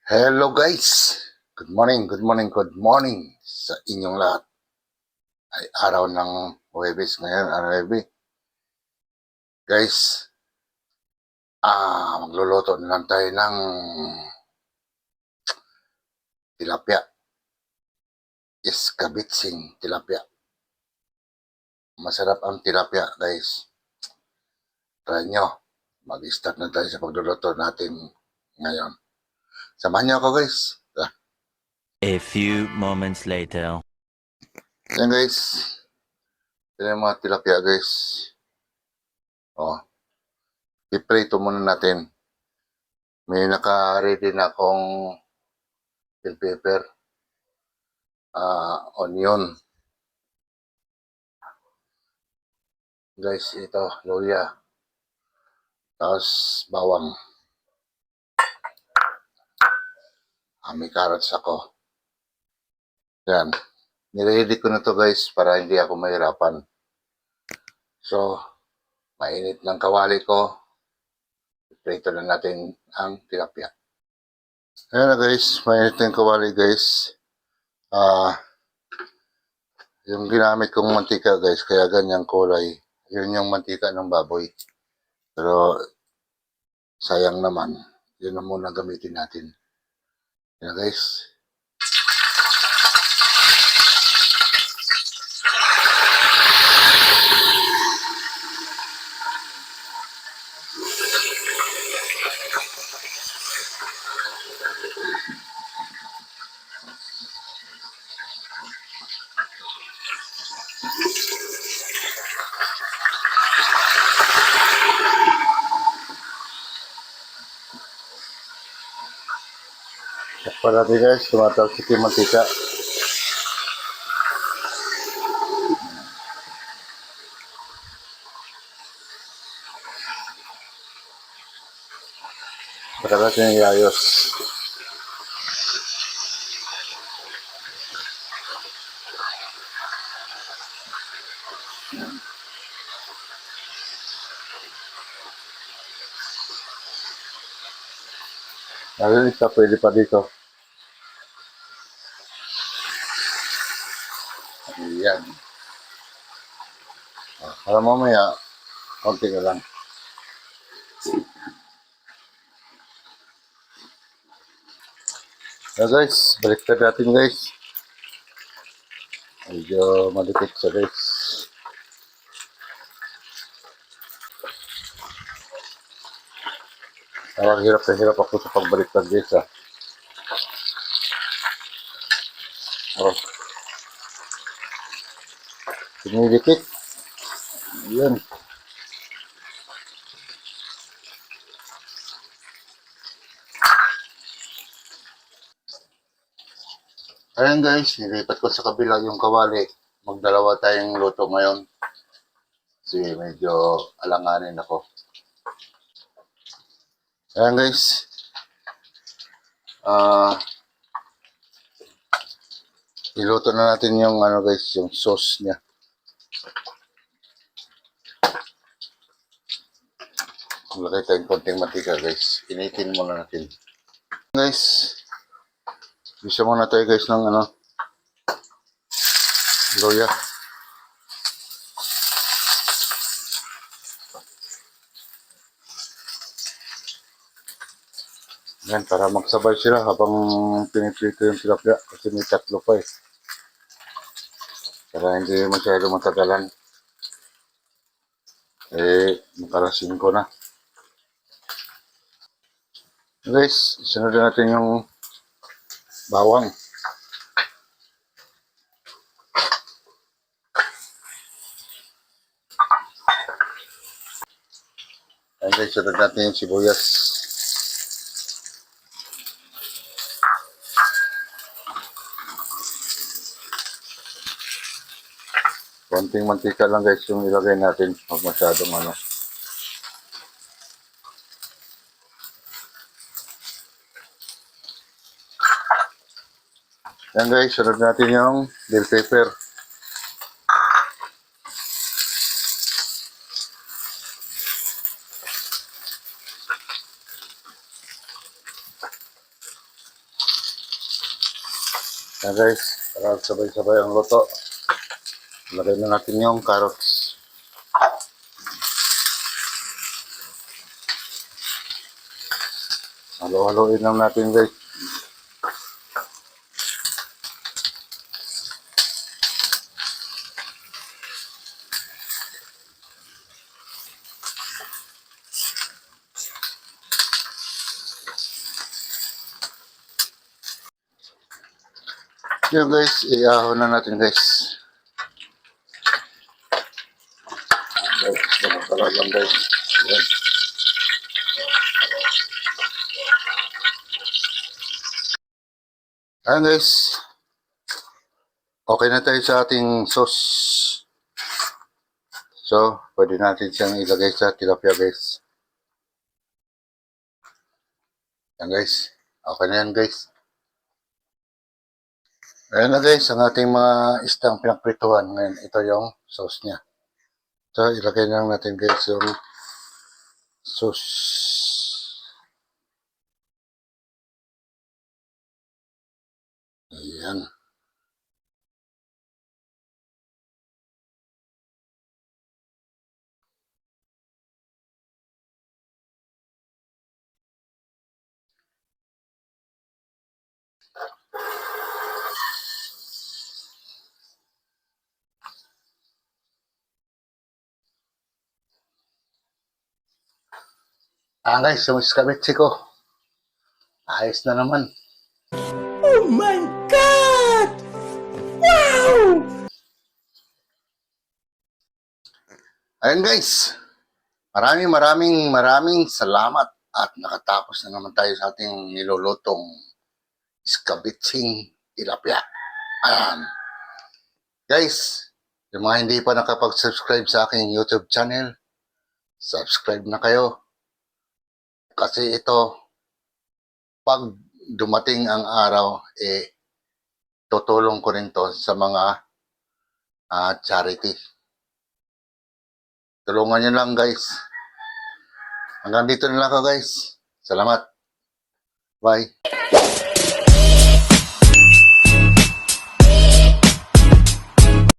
Hello guys! Good morning sa inyong lahat. Ay araw ng Huwebes ngayon, Huwebes. Guys, magluluto na lang tayo ng tilapia. Escabitsing tilapia. Masarap ang tilapia guys. Try nyo. Mag-start na tayo sa pagluluto natin ngayon. Samahan nyo ako guys. A few moments later. Yan guys. Yan yung mga tilapia guys. I-prito muna natin. May naka-ready na akong bell pepper, onion. Guys, ito, luya. Tapos bawang. May carrots ako. Yan. Niready ko na to guys para hindi ako mahirapan. So, mainit ng kawali ko. Prito na natin ang tilapia. Ayan na guys, mainit ng kawali guys. Yung ginamit kong mantika guys, kaya ganyang kulay. Yun yung mantika ng baboy. Pero, sayang naman. Yun na muna gamitin natin. Yan guys. Takpan natin guys, tumatalsik yung mantika. Saka natin iayos. Ayun, isa pwede pa dito. Ayan. Para mamaya, konti na lang. So guys, baliktad natin guys. Medyo malikit siya guys. Parang hirap na hirap ako sa pagbaliktad guys Pinilikit. Ayan. Ayan guys, nilipat ko sa kabila yung kawali. Magdalawa tayong luto ngayon. Kasi medyo alanganin ako. Ayan guys. Iluto na natin yung guys, yung sauce niya. Maglagay tayong konting mantika guys. Initin muna natin. Guys, bisa muna tayo guys ng luya. Yan, para magsabay sila habang piniprito yung tilapia kasi may tatlo pa eh. Para hindi masyado matagalan. Makalasin ko na. Guys, sunod natin yung bawang. Ayan guys, sunod natin yung sibuyas. Konting mantika lang guys yung ilagay natin. Huwag masyadong Ayan guys, sunod natin yung bell pepper. Yan guys, para sabay-sabay ang luto. Lagay na natin yung carrots. Halo-haloin lang natin guys. Yan guys, iahon na natin guys. Guys, ganun lang guys. Yan. Ayan guys. Okay na tayo sa ating sauce. So, pwede natin siyang ilagay sa tilapia guys. Yan guys. Okay na yan guys. Ayan na guys, ang ating mga istang pinagprituhan. Ngayon, ito yung sauce niya. So, ilagay lang natin guys yung sauce. Ayan. Ah guys, yung iskabitsi ko. Ayos na naman. Oh my god! Wow! Ayan guys. Maraming salamat. At nakatapos na naman tayo sa ating nilulutong iskabitsing tilapia. Ayan. Guys, yung mga hindi pa nakapag-subscribe sa aking YouTube channel, subscribe na kayo. Kasi ito, pag dumating ang araw, tutulong ko rin to sa mga charity. Tulungan nyo lang guys. Hanggang dito na lang ako guys. Salamat. Bye.